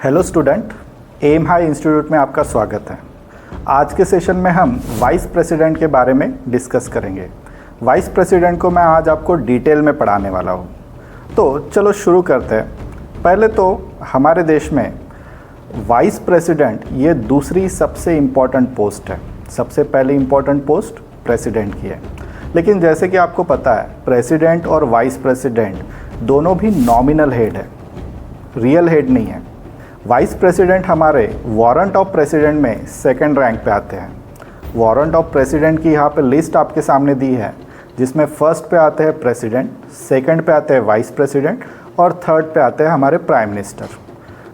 Hello student, M high institute में आपका स्वागत है। आज के सेशन में हम वाइस प्रेसिडेंट के बारे में डिस्कस करेंगे। वाइस प्रेसिडेंट को मैं आज आपको डिटेल में पढ़ाने वाला हूँ। तो चलो शुरू करते हैं। पहले तो हमारे देश में वाइस प्रेसिडेंट ये दूसरी सबसे इम्पॉर्टेंट पोस्ट है। सबसे पहले इम्पॉर्टेंट पोस्ट प्रेसिडेंट की है, लेकिन जैसे कि आपको पता है प्रेसिडेंट और वाइस प्रेसिडेंट दोनों भी नॉमिनल हेड है, रियल हेड नहीं है। वाइस प्रेसिडेंट हमारे वारंट ऑफ प्रेसिडेंट में सेकंड रैंक पे आते हैं। वारंट ऑफ प्रेसिडेंट की यहाँ पे लिस्ट आपके सामने दी है, जिसमें फर्स्ट पे आते हैं प्रेसिडेंट, सेकंड पे आते हैं वाइस प्रेसिडेंट और थर्ड पे आते हैं हमारे प्राइम मिनिस्टर।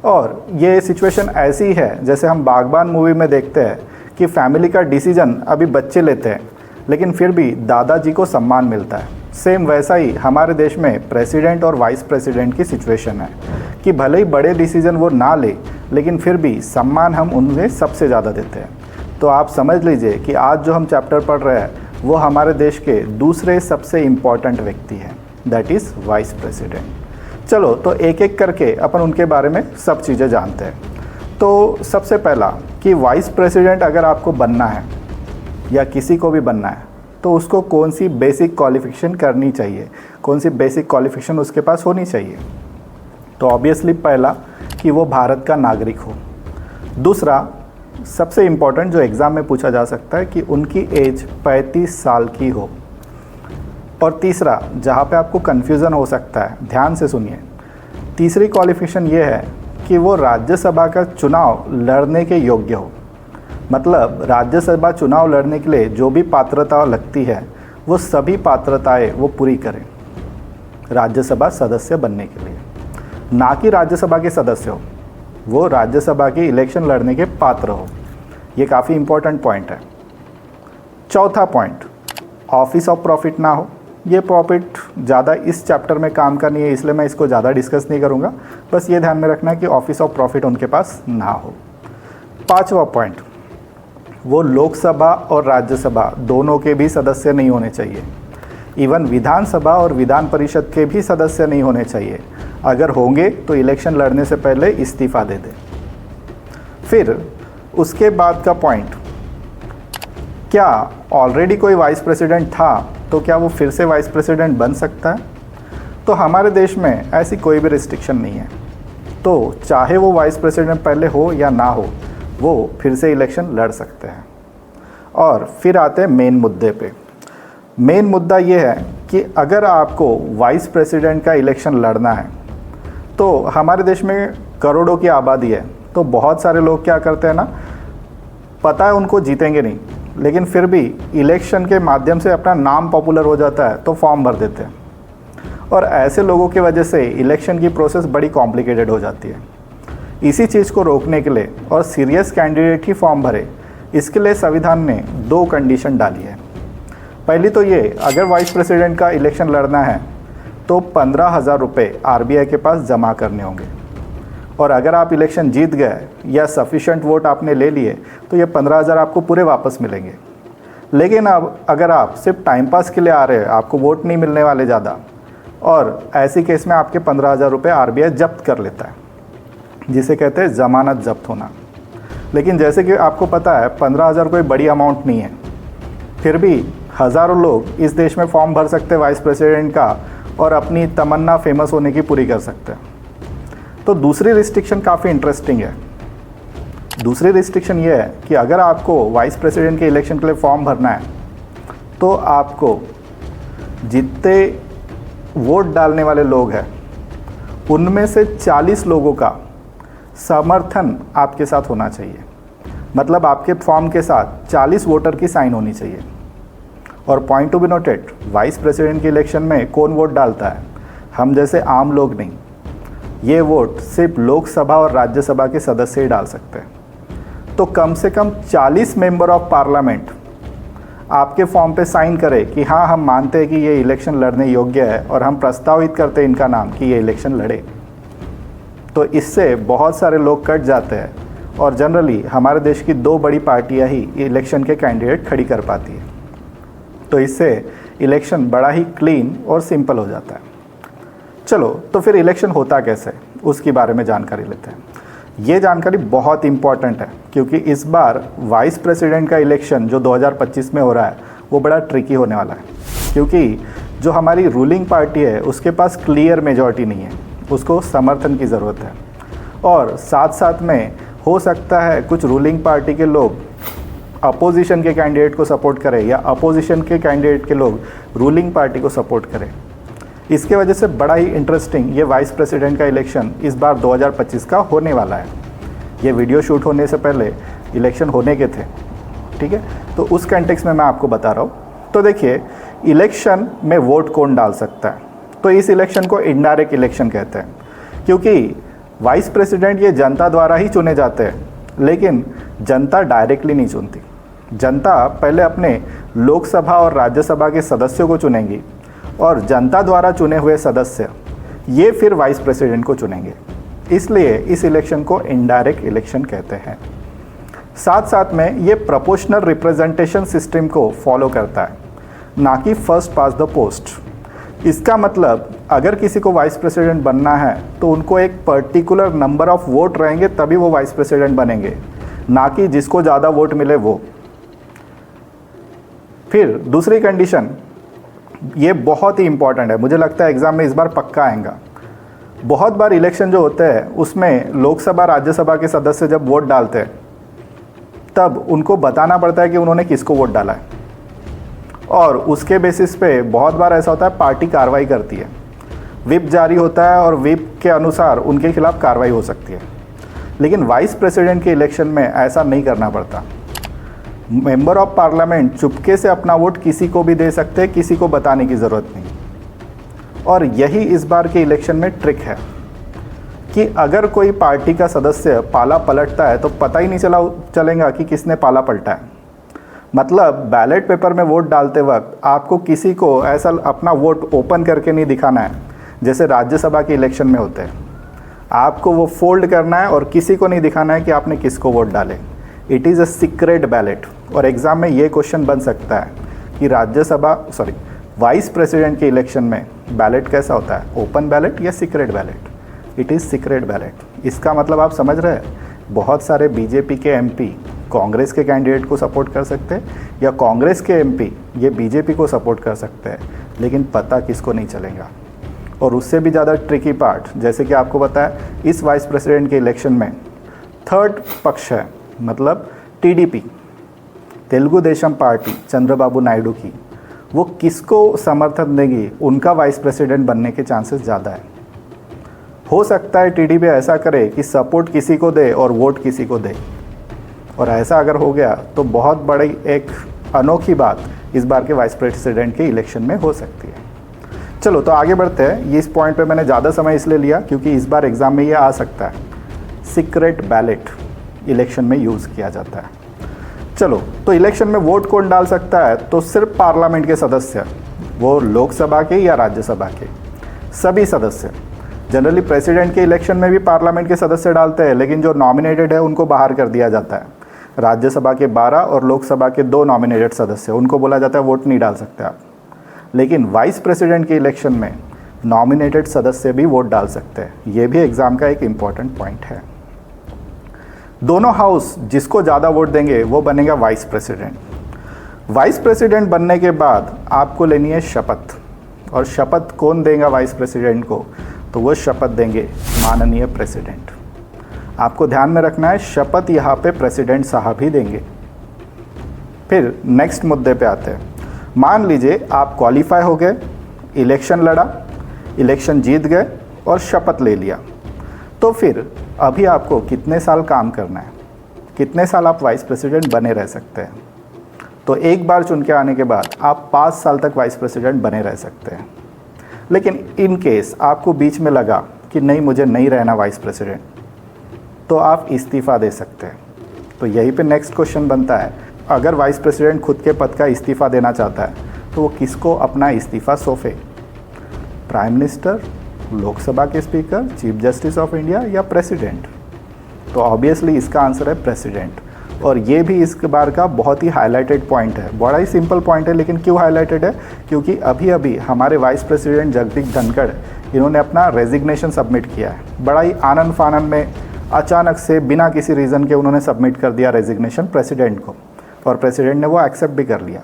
और ये सिचुएशन ऐसी है जैसे हम बागबान मूवी में देखते हैं कि फैमिली का डिसीजन अभी बच्चे लेते हैं, लेकिन फिर भी दादाजी को सम्मान मिलता है। सेम वैसा ही हमारे देश में प्रेसिडेंट और वाइस प्रेसिडेंट की सिचुएशन है कि भले ही बड़े डिसीजन वो ना ले, लेकिन फिर भी सम्मान हम उन्हें सबसे ज़्यादा देते हैं। तो आप समझ लीजिए कि आज जो हम चैप्टर पढ़ रहे हैं वो हमारे देश के दूसरे सबसे इम्पॉर्टेंट व्यक्ति हैं, दैट इज़ वाइस प्रेसिडेंट। चलो तो एक एक करके अपन उनके बारे में सब चीज़ें जानते हैं। तो सबसे पहला कि वाइस प्रेसिडेंट अगर आपको बनना है या किसी को भी बनना है तो उसको कौन सी बेसिक क्वालिफिकेशन करनी चाहिए, कौन सी बेसिक क्वालिफिकेशन उसके पास होनी चाहिए। तो ऑब्वियसली पहला कि वो भारत का नागरिक हो। दूसरा सबसे इम्पॉर्टेंट जो एग्ज़ाम में पूछा जा सकता है कि उनकी एज 35 साल की हो। और तीसरा जहाँ पे आपको कन्फ्यूज़न हो सकता है, ध्यान से सुनिए, तीसरी क्वालिफिकेशन ये है कि वो राज्यसभा का चुनाव लड़ने के योग्य हो। मतलब राज्यसभा चुनाव लड़ने के लिए जो भी पात्रता लगती है वो सभी पात्रताएं वो पूरी करें राज्यसभा सदस्य बनने के लिए, ना कि राज्यसभा के सदस्य हो, वो राज्यसभा की इलेक्शन लड़ने के पात्र हो। ये काफ़ी इम्पोर्टेंट पॉइंट है। चौथा पॉइंट, ऑफिस ऑफ प्रॉफिट ना हो। ये प्रॉफिट ज़्यादा इस चैप्टर में काम का नहीं है, इसलिए मैं इसको ज़्यादा डिस्कस नहीं करूँगा। बस ये ध्यान में रखना कि ऑफिस ऑफ प्रॉफिट उनके पास ना हो। पाँचवा पॉइंट, वो लोकसभा और राज्यसभा दोनों के भी सदस्य नहीं होने चाहिए। इवन विधानसभा और विधान परिषद के भी सदस्य नहीं होने चाहिए। अगर होंगे तो इलेक्शन लड़ने से पहले इस्तीफ़ा दे दें। फिर उसके बाद का पॉइंट, क्या ऑलरेडी कोई वाइस प्रेसिडेंट था तो क्या वो फिर से वाइस प्रेसिडेंट बन सकता है? तो हमारे देश में ऐसी कोई भी रिस्ट्रिक्शन नहीं है। तो चाहे वो वाइस प्रेसिडेंट पहले हो या ना हो, वो फिर से इलेक्शन लड़ सकते हैं। और फिर आते हैं मेन मुद्दे पे। मेन मुद्दा ये है कि अगर आपको वाइस प्रेसिडेंट का इलेक्शन लड़ना है तो हमारे देश में करोड़ों की आबादी है, तो बहुत सारे लोग क्या करते हैं ना, पता है उनको जीतेंगे नहीं, लेकिन फिर भी इलेक्शन के माध्यम से अपना नाम पॉपुलर हो जाता है तो फॉर्म भर देते हैं। और ऐसे लोगों की वजह से इलेक्शन की प्रोसेस बड़ी कॉम्प्लिकेटेड हो जाती है। इसी चीज़ को रोकने के लिए और सीरियस कैंडिडेट ही फॉर्म भरे, इसके लिए संविधान ने 2 कंडीशन डाली है। पहली तो ये, अगर वाइस प्रेसिडेंट का इलेक्शन लड़ना है तो 15,000 रुपये आरबीआई के पास जमा करने होंगे। और अगर आप इलेक्शन जीत गए या सफिशेंट वोट आपने ले लिए तो ये 15,000 आपको पूरे वापस मिलेंगे। लेकिन अब अगर आप सिर्फ टाइम पास के लिए आ रहे हैं, आपको वोट नहीं मिलने वाले ज़्यादा, और ऐसी केस में आपके 15,000 रुपये आरबीआई जब्त कर लेता है, जिसे कहते हैं ज़मानत जब्त होना। लेकिन जैसे कि आपको पता है 15,000 कोई बड़ी अमाउंट नहीं है, फिर भी हज़ारों लोग इस देश में फॉर्म भर सकते हैं वाइस प्रेसिडेंट का और अपनी तमन्ना फेमस होने की पूरी कर सकते हैं। तो दूसरी रिस्ट्रिक्शन काफ़ी इंटरेस्टिंग है। दूसरी रिस्ट्रिक्शन ये है कि अगर आपको वाइस प्रेसिडेंट के इलेक्शन के लिए फॉर्म भरना है तो आपको जितने वोट डालने वाले लोग हैं उनमें से 40 लोगों का समर्थन आपके साथ होना चाहिए। मतलब आपके फॉर्म के साथ 40 वोटर की साइन होनी चाहिए। और point to be noted, vice president के इलेक्शन में कौन वोट डालता है? हम जैसे आम लोग नहीं। ये वोट सिर्फ लोकसभा और राज्यसभा के सदस्य ही डाल सकते हैं। तो कम से कम 40 मेंबर ऑफ पार्लियामेंट आपके फॉर्म पे साइन करें कि हाँ, हम मानते हैं कि ये इलेक्शन लड़ने योग्य है और हम प्रस्तावित करते हैं इनका नाम कि ये इलेक्शन लड़े। तो इससे बहुत सारे लोग कट जाते हैं और जनरली हमारे देश की 2 बड़ी पार्टियां ही इलेक्शन के कैंडिडेट खड़ी कर पाती है। तो इससे इलेक्शन बड़ा ही क्लीन और सिंपल हो जाता है। चलो तो फिर इलेक्शन होता कैसे, उसके बारे में जानकारी लेते हैं। ये जानकारी बहुत इम्पॉर्टेंट है क्योंकि इस बार वाइस प्रेसिडेंट का इलेक्शन जो 2025 में हो रहा है वो बड़ा ट्रिकी होने वाला है, क्योंकि जो हमारी रूलिंग पार्टी है उसके पास क्लियर मेजॉरिटी नहीं है, उसको समर्थन की ज़रूरत है। और साथ साथ में हो सकता है कुछ रूलिंग पार्टी के लोग अपोजिशन के कैंडिडेट को सपोर्ट करें या अपोजिशन के कैंडिडेट के लोग रूलिंग पार्टी को सपोर्ट करें। इसके वजह से बड़ा ही इंटरेस्टिंग ये वाइस प्रेसिडेंट का इलेक्शन इस बार 2025 का होने वाला है। ये वीडियो शूट होने से पहले इलेक्शन होने के थे, ठीक है। तो उस कंटेक्स्ट में मैं आपको बता रहा हूँ। तो देखिए, इलेक्शन में वोट कौन डाल सकता है, तो इस इलेक्शन को इनडायरेक्ट इलेक्शन कहते हैं, क्योंकि वाइस प्रेसिडेंट ये जनता द्वारा ही चुने जाते हैं, लेकिन जनता डायरेक्टली नहीं चुनती। जनता पहले अपने लोकसभा और राज्यसभा के सदस्यों को चुनेंगी और जनता द्वारा चुने हुए सदस्य ये फिर वाइस प्रेसिडेंट को चुनेंगे। इसलिए इस इलेक्शन को इनडायरेक्ट इलेक्शन कहते हैं। साथ साथ में ये प्रोपोर्शनल रिप्रेजेंटेशन सिस्टम को फॉलो करता है, ना कि फर्स्ट पास द पोस्ट। इसका मतलब अगर किसी को वाइस प्रेसिडेंट बनना है तो उनको एक पर्टिकुलर नंबर ऑफ वोट रहेंगे तभी वो वाइस प्रेसिडेंट बनेंगे, ना कि जिसको ज़्यादा वोट मिले वो। फिर दूसरी कंडीशन, ये बहुत ही इंपॉर्टेंट है, मुझे लगता है एग्ज़ाम में इस बार पक्का आएगा। बहुत बार इलेक्शन जो होते हैं उसमें लोकसभा राज्यसभा के सदस्य जब वोट डालते हैं तब उनको बताना पड़ता है कि उन्होंने किसको वोट डाला है, और उसके बेसिस पे बहुत बार ऐसा होता है पार्टी कार्रवाई करती है, व्हिप जारी होता है और व्हिप के अनुसार उनके खिलाफ कार्रवाई हो सकती है। लेकिन वाइस प्रेसिडेंट के इलेक्शन में ऐसा नहीं करना पड़ता। मेंबर ऑफ पार्लियामेंट चुपके से अपना वोट किसी को भी दे सकते हैं, किसी को बताने की ज़रूरत नहीं। और यही इस बार के इलेक्शन में ट्रिक है कि अगर कोई पार्टी का सदस्य पाला पलटता है तो पता ही नहीं चलेगा कि किसने पाला पलटा है। मतलब बैलेट पेपर में वोट डालते वक्त आपको किसी को ऐसा अपना वोट ओपन करके नहीं दिखाना है जैसे राज्यसभा के इलेक्शन में होते हैं। आपको वो फोल्ड करना है और किसी को नहीं दिखाना है कि आपने किसको वोट डाले। It is a secret ballot. और एग्ज़ाम में ये क्वेश्चन बन सकता है कि वाइस प्रेसिडेंट के इलेक्शन में बैलेट कैसा होता है, ओपन बैलेट या secret ballot. It is secret ballot. इसका मतलब आप समझ रहे हैं, बहुत सारे बीजेपी के एमपी कांग्रेस के कैंडिडेट को सपोर्ट कर सकते हैं या कांग्रेस के एमपी ये बीजेपी को सपोर्ट कर सकते हैं, लेकिन पता किसको नहीं चलेगा। और उससे भी ज़्यादा ट्रिकी पार्ट, जैसे कि आपको पता है इस वाइस प्रेसिडेंट के इलेक्शन में थर्ड पक्ष है, मतलब टीडीपी, तेलुगु देशम पार्टी चंद्रबाबू नायडू की, वो किसको समर्थन देगी उनका वाइस प्रेसिडेंट बनने के चांसेस ज़्यादा है। हो सकता है टीडीपी ऐसा करे कि सपोर्ट किसी को दे और वोट किसी को दे, और ऐसा अगर हो गया तो बहुत बड़ी एक अनोखी बात इस बार के वाइस प्रेसिडेंट के इलेक्शन में हो सकती है। चलो तो आगे बढ़ते हैं। ये इस पॉइंट पे मैंने ज़्यादा समय इसलिए लिया क्योंकि इस बार एग्ज़ाम में ये आ सकता है, सीक्रेट बैलेट इलेक्शन में यूज़ किया जाता है। चलो तो इलेक्शन में वोट कौन डाल सकता है, तो सिर्फ पार्लियामेंट के सदस्य, वो लोकसभा के या राज्यसभा के सभी सदस्य। जनरली प्रेसिडेंट के इलेक्शन में भी पार्लियामेंट के सदस्य डालते हैं, लेकिन जो नॉमिनेटेड है उनको बाहर कर दिया जाता है। राज्यसभा के 12 और लोकसभा के 2 नॉमिनेटेड सदस्य, उनको बोला जाता है वोट नहीं डाल सकते आप। लेकिन वाइस प्रेसिडेंट के इलेक्शन में नॉमिनेटेड सदस्य भी वोट डाल सकते हैं। ये भी एग्ज़ाम का एक इम्पॉर्टेंट पॉइंट है। दोनों हाउस जिसको ज़्यादा वोट देंगे वो बनेगा वाइस प्रेसिडेंट। वाइस प्रेसिडेंट बनने के बाद आपको लेनी है शपथ, और शपथ कौन देगा वाइस प्रेसिडेंट को, तो वो शपथ देंगे माननीय प्रेसिडेंट। आपको ध्यान में रखना है शपथ यहाँ पे प्रेसिडेंट साहब ही देंगे। फिर नेक्स्ट मुद्दे पे आते हैं। मान लीजिए आप क्वालिफाई हो गए, इलेक्शन लड़ा, इलेक्शन जीत गए और शपथ ले लिया, तो फिर अभी आपको कितने साल काम करना है, कितने साल आप वाइस प्रेसिडेंट बने रह सकते हैं। तो एक बार चुन के आने के बाद आप 5 साल तक वाइस प्रेसिडेंट बने रह सकते हैं। लेकिन इन केस आपको बीच में लगा कि नहीं मुझे नहीं रहना वाइस प्रेसिडेंट, तो आप इस्तीफ़ा दे सकते हैं। तो यहीं पे नेक्स्ट क्वेश्चन बनता है, अगर वाइस प्रेसिडेंट खुद के पद का इस्तीफ़ा देना चाहता है तो वो किसको अपना इस्तीफ़ा सौंपे, प्राइम मिनिस्टर, लोकसभा के speaker, chief justice of India या प्रेसिडेंट। तो ऑब्वियसली इसका आंसर है प्रेसिडेंट। और ये भी इस बार का बहुत ही हाईलाइटेड पॉइंट है। बड़ा ही सिंपल पॉइंट है, लेकिन क्यों हाईलाइटेड है, क्योंकि अभी अभी हमारे वाइस प्रेसिडेंट जगदीप धनखड़ इन्होंने अपना रेजिग्नेशन सबमिट किया है। बड़ा ही आनंद फानंद में अचानक से बिना किसी रीज़न के उन्होंने सबमिट कर दिया रेजिग्नेशन प्रेसिडेंट को, और प्रेसिडेंट ने वो एक्सेप्ट भी कर लिया।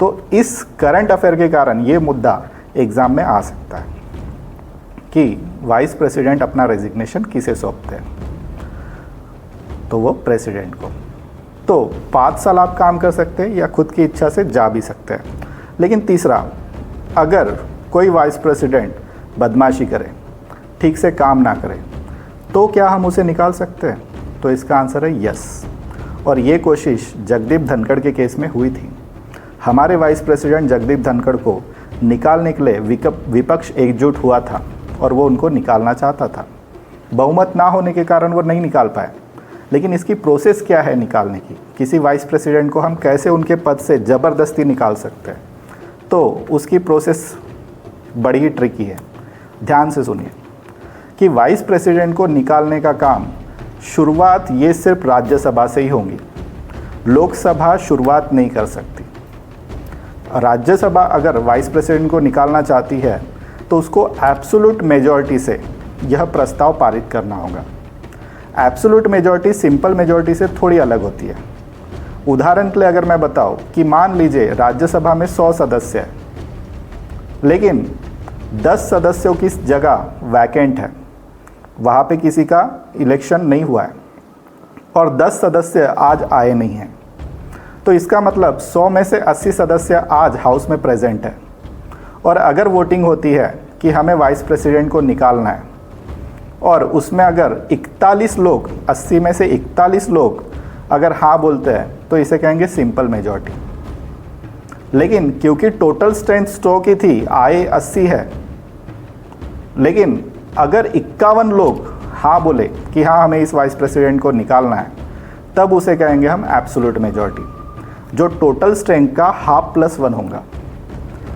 तो इस करंट अफेयर के कारण ये मुद्दा एग्ज़ाम में आ सकता है कि वाइस प्रेसिडेंट अपना रेजिग्नेशन किसे सौंपते हैं, तो वो प्रेसिडेंट को। तो 5 साल आप काम कर सकते हैं या खुद की इच्छा से जा भी सकते हैं। लेकिन तीसरा, अगर कोई वाइस प्रेसिडेंट बदमाशी करे, ठीक से काम ना करे, तो क्या हम उसे निकाल सकते हैं? तो इसका आंसर है यस। और ये कोशिश जगदीप धनखड़ के केस में हुई थी। हमारे वाइस प्रेसिडेंट जगदीप धनखड़ को निकालने के लिए विपक्ष एकजुट हुआ था और वो उनको निकालना चाहता था। बहुमत ना होने के कारण वो नहीं निकाल पाए। लेकिन इसकी प्रोसेस क्या है निकालने की? किसी वाइस प्रेसिडेंट को हम कैसे उनके पद से ज़बरदस्ती निकाल सकते हैं? तो उसकी प्रोसेस बड़ी ही ट्रिकी है। ध्यान से सुनिए कि वाइस प्रेसिडेंट को निकालने का काम शुरुआत ये सिर्फ राज्यसभा से ही होगी। लोकसभा शुरुआत नहीं कर सकती। राज्यसभा अगर वाइस प्रेसिडेंट को निकालना चाहती है तो उसको एब्सोल्यूट मेजॉरिटी से यह प्रस्ताव पारित करना होगा। एब्सोल्यूट मेजॉरिटी सिंपल मेजॉरिटी से थोड़ी अलग होती है। उदाहरण के लिए अगर मैं बताऊं कि मान लीजिए राज्यसभा में 100 सदस्य है, लेकिन 10 सदस्यों की जगह वैकेंट है, वहाँ पे किसी का इलेक्शन नहीं हुआ है और 10 सदस्य आज आए नहीं हैं, तो इसका मतलब 100 में से 80 सदस्य आज हाउस में प्रेजेंट है। और अगर वोटिंग होती है कि हमें वाइस प्रेसिडेंट को निकालना है और उसमें अगर 41 लोग, 80 में से 41 लोग अगर हाँ बोलते हैं तो इसे कहेंगे सिंपल मेजॉरिटी। लेकिन क्योंकि टोटल स्ट्रेंथ 100 की थी, आए 80 है, लेकिन अगर 51 लोग हाँ बोले कि हाँ हमें इस वाइस प्रेसिडेंट को निकालना है, तब उसे कहेंगे हम एब्सोल्यूट मेजॉरिटी, जो टोटल स्ट्रेंथ का हाफ प्लस 1 होगा।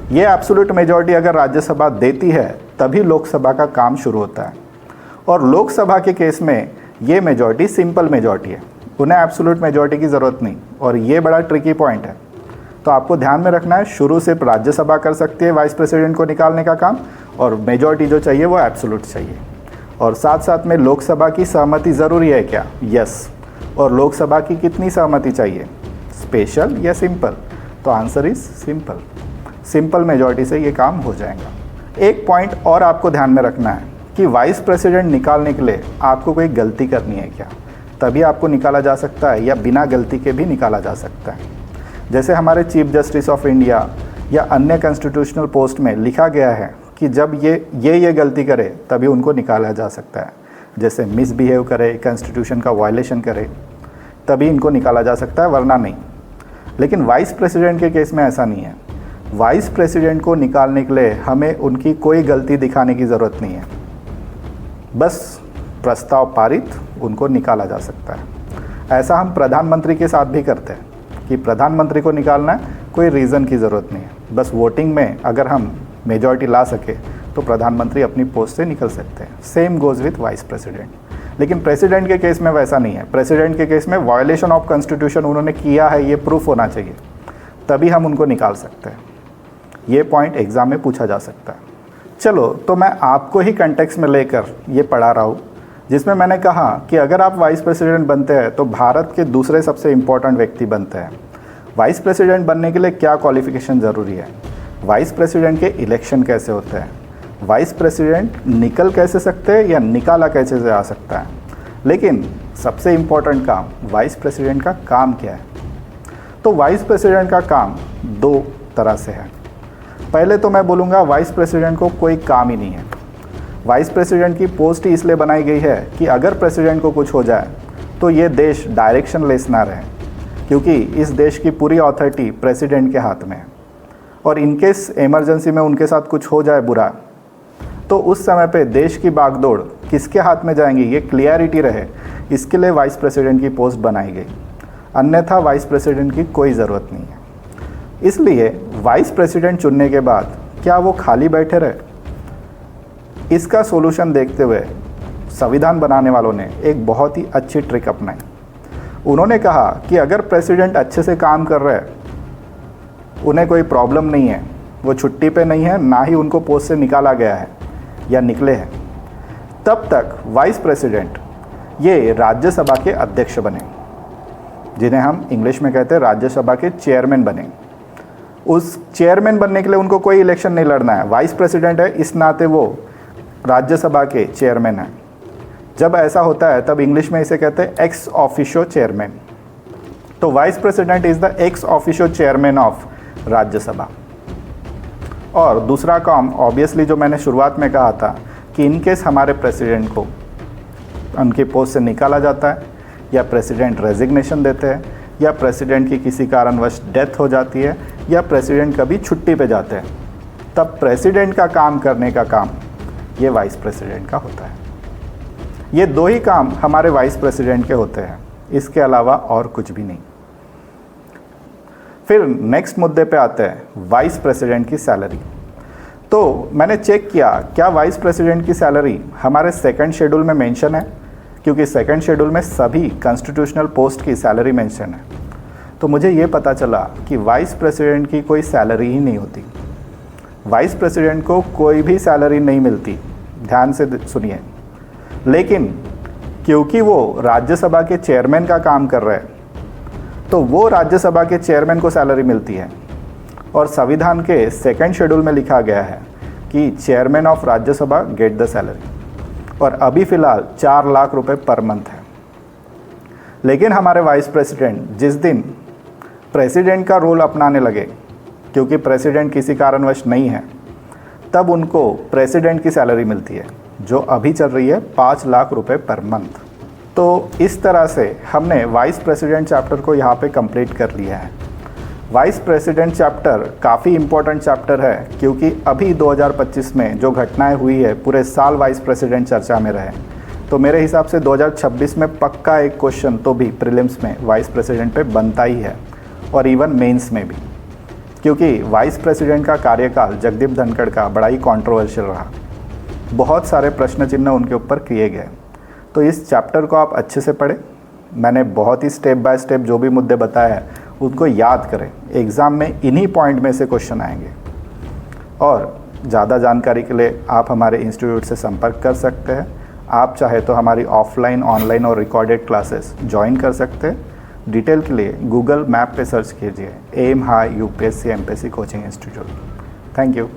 ये एब्सोल्यूट मेजॉरिटी अगर राज्यसभा देती है तभी लोकसभा का काम शुरू होता है। और लोकसभा के केस में ये मेजॉरिटी सिंपल मेजॉरिटी है, उन्हें एब्सोल्यूट मेजॉरिटी की ज़रूरत नहीं। और ये बड़ा ट्रिकी पॉइंट है। तो आपको ध्यान में रखना है, शुरू से राज्यसभा कर सकती है वाइस प्रेसिडेंट को निकालने का काम, और मेजॉरिटी जो चाहिए वो एब्सोल्यूट चाहिए। और साथ साथ में लोकसभा की सहमति ज़रूरी है क्या? यस। और लोकसभा की कितनी सहमति चाहिए, स्पेशल या सिंपल? तो answer is simple. Simple majority से ये काम हो जाएगा। एक पॉइंट और आपको ध्यान में रखना है कि वाइस प्रेसिडेंट निकालने के लिए आपको कोई गलती करनी है क्या, तभी आपको निकाला जा सकता है, या बिना गलती के भी निकाला जा सकता है। जैसे हमारे चीफ जस्टिस ऑफ इंडिया या अन्य कॉन्स्टिट्यूशनल पोस्ट में लिखा गया है कि जब ये गलती करे तभी उनको निकाला जा सकता है। जैसे मिसबिहेव करे, कॉन्स्टिट्यूशन का वायलेशन करे, तभी इनको निकाला जा सकता है, वरना नहीं। लेकिन वाइस प्रेसिडेंट के केस में ऐसा नहीं है। वाइस प्रेसिडेंट को निकालने के लिए हमें उनकी कोई गलती दिखाने की ज़रूरत नहीं है, बस प्रस्ताव पारित, उनको निकाला जा सकता है। ऐसा हम प्रधानमंत्री के साथ भी करते हैं कि प्रधानमंत्री को निकालना है, कोई रीज़न की ज़रूरत नहीं है, बस वोटिंग में अगर हम मेजॉरिटी ला सके तो प्रधानमंत्री अपनी पोस्ट से निकल सकते हैं। Same goes with vice president. लेकिन प्रेसिडेंट के केस में वैसा नहीं है। प्रेसिडेंट के केस में वायलेशन ऑफ कॉन्स्टिट्यूशन उन्होंने किया है, ये प्रूफ होना चाहिए, तभी हम उनको निकाल सकते हैं। ये पॉइंट एग्ज़ाम में पूछा जा सकता है। चलो, तो मैं आपको ही कंटेक्स्ट में लेकर ये पढ़ा रहा हूँ, जिसमें मैंने कहा कि अगर आप वाइस प्रेसिडेंट बनते हैं तो भारत के दूसरे सबसे इम्पोर्टेंट व्यक्ति बनते हैं। वाइस प्रेसिडेंट बनने के लिए क्या क्वालिफिकेशन ज़रूरी है, वाइस प्रेसिडेंट के इलेक्शन कैसे होते हैं, वाइस प्रेसिडेंट निकल कैसे सकते हैं या निकाला कैसे से आ सकता है, लेकिन सबसे इम्पोर्टेंट काम, वाइस प्रेसिडेंट का काम क्या है। तो वाइस प्रेसिडेंट का काम 2 तरह से है। पहले तो मैं बोलूँगा वाइस प्रेसिडेंट को कोई काम ही नहीं है। वाइस प्रेसिडेंट की पोस्ट ही इसलिए बनाई गई है कि अगर प्रेसिडेंट को कुछ हो जाए तो ये देश डायरेक्शन लेस ना रहे, क्योंकि इस देश की पूरी अथॉरिटी प्रेसिडेंट के हाथ में है। और इनकेस इमरजेंसी में उनके साथ कुछ हो जाए बुरा, तो उस समय पे देश की बागडोर किसके हाथ में जाएंगी, ये क्लियरिटी रहे, इसके लिए वाइस प्रेसिडेंट की पोस्ट बनाई गई। अन्यथा वाइस प्रेसिडेंट की कोई ज़रूरत नहीं है। इसलिए वाइस प्रेसिडेंट चुनने के बाद क्या वो खाली बैठे रहे, इसका सोल्यूशन देखते हुए संविधान बनाने वालों ने एक बहुत ही अच्छी ट्रिक अपनाई। उन्होंने कहा कि अगर प्रेसिडेंट अच्छे से काम कर रहे हैं, उन्हें कोई प्रॉब्लम नहीं है, वो छुट्टी पे नहीं है, ना ही उनको पोस्ट से निकाला गया है या निकले हैं, तब तक वाइस प्रेसिडेंट ये राज्यसभा के अध्यक्ष बने, जिन्हें हम इंग्लिश में कहते हैं राज्यसभा के चेयरमैन बने। उस चेयरमैन बनने के लिए उनको कोई इलेक्शन नहीं लड़ना है, वाइस प्रेसिडेंट है इस नाते वो राज्यसभा के चेयरमैन हैं। जब ऐसा होता है तब इंग्लिश में इसे कहते हैं एक्स ऑफिशियो चेयरमैन। तो vice president is the ex officio chairman of Rajya Sabha. और दूसरा काम ऑब्वियसली जो मैंने शुरुआत में कहा था कि इनकेस हमारे प्रेसिडेंट को उनके पोस्ट से निकाला जाता है या प्रेसिडेंट रेजिग्नेशन देते हैं या प्रेसिडेंट की किसी कारणवश डेथ हो जाती है या प्रेसिडेंट कभी छुट्टी पे जाते हैं, तब प्रेसिडेंट का काम करने का काम ये वाइस प्रेसिडेंट का होता है। ये दो ही काम हमारे वाइस प्रेसिडेंट के होते हैं, इसके अलावा और कुछ भी नहीं। फिर नेक्स्ट मुद्दे पे आते हैं वाइस प्रेसिडेंट की सैलरी। तो मैंने चेक किया क्या वाइस प्रेसिडेंट की सैलरी हमारे सेकंड शेड्यूल में मेंशन है, क्योंकि सेकंड शेड्यूल में सभी कॉन्स्टिट्यूशनल पोस्ट की सैलरी मेंशन है। तो मुझे ये पता चला कि वाइस प्रेसिडेंट की कोई सैलरी ही नहीं होती। वाइस प्रेसिडेंट को कोई भी सैलरी नहीं मिलती, ध्यान से सुनिए। लेकिन क्योंकि वो राज्यसभा के चेयरमैन का काम कर रहे हैं तो वो राज्यसभा के चेयरमैन को सैलरी मिलती है। और संविधान के सेकंड शेड्यूल में लिखा गया है कि chairman of Rajya Sabha get the salary, और अभी फ़िलहाल 4 लाख रुपए पर मंथ है। लेकिन हमारे वाइस प्रेसिडेंट जिस दिन प्रेसिडेंट का रोल अपनाने लगे, क्योंकि प्रेसिडेंट किसी कारणवश नहीं है, तब उनको प्रेसिडेंट की सैलरी मिलती है जो अभी चल रही है 5 लाख रुपए पर मंथ। तो इस तरह से हमने वाइस प्रेसिडेंट चैप्टर को यहाँ पे कंप्लीट कर लिया है। वाइस प्रेसिडेंट चैप्टर काफ़ी इम्पोर्टेंट चैप्टर है, क्योंकि अभी 2025 में जो घटनाएं हुई है पूरे साल वाइस प्रेसिडेंट चर्चा में रहे। तो मेरे हिसाब से 2026 में पक्का एक क्वेश्चन तो भी प्रीलिम्स में वाइस प्रेसिडेंट पे बनता ही है, और इवन मेंस में भी, क्योंकि वाइस प्रेसिडेंट का कार्यकाल जगदीप धनखड़ का बड़ा ही कंट्रोवर्शियल रहा। बहुत सारे प्रश्न चिन्ह उनके ऊपर किए गए। तो इस चैप्टर को आप अच्छे से पढ़ें। मैंने बहुत ही स्टेप बाय स्टेप जो भी मुद्दे बताए हैं उनको याद करें, एग्ज़ाम में इन्हीं पॉइंट में से क्वेश्चन आएंगे। और ज़्यादा जानकारी के लिए आप हमारे इंस्टीट्यूट से संपर्क कर सकते हैं। आप चाहे तो हमारी ऑफलाइन, ऑनलाइन और रिकॉर्डेड क्लासेस ज्वाइन कर सकते हैं। डिटेल के लिए गूगल मैप पे सर्च कीजिए M high UPSC MPSC coaching institute. Thank you.